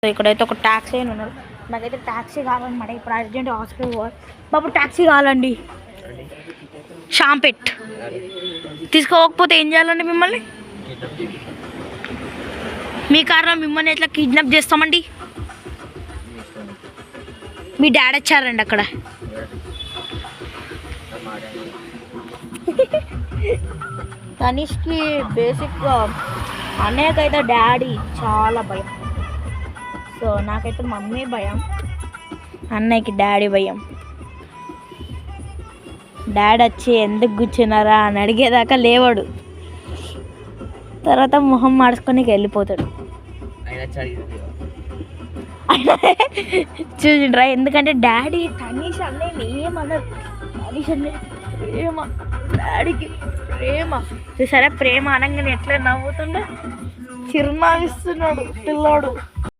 ఇక్కడైతే ఒక ట్యాక్సీ అని ఉన్నాడు. నాకైతే ట్యాక్సీ కావాలన్నమాట. ఇప్పుడు అర్జెంట్ హాస్పిటల్ పోవాలి. బాబు ట్యాక్సీ కావాలండి. షాంపెట్ తీసుకోకపోతే ఏం చేయాలండి మిమ్మల్ని? మీ కారణం మిమ్మల్ని ఎట్లా కిడ్నాప్ చేస్తామండి? మీ డాడీ వచ్చారండి అక్కడ. తనిష్కి బేసిక్గా అన్నయ్యకైతే డాడీ చాలా భయం. సో నాకైతే మమ్మీ భయం, అన్నయ్యకి డాడీ భయం. డాడీ వచ్చి ఎందుకు కూర్చున్నారా అని అడిగేదాకా లేవాడు. తర్వాత మొహం మార్చుకొని వెళ్ళిపోతాడు. చూసిండ్రా, ఎందుకంటే డాడీ తనీష్ అన్నయ్యని ఏమన్నారు. తనీష్ అన్నయ్య ప్రేమ, డాడీకి ప్రేమ. చూసారా, ప్రేమ అనగానే ఎట్లా నవ్వుతుండే, చిరునవ్విస్తున్నాడు పిల్లోడు.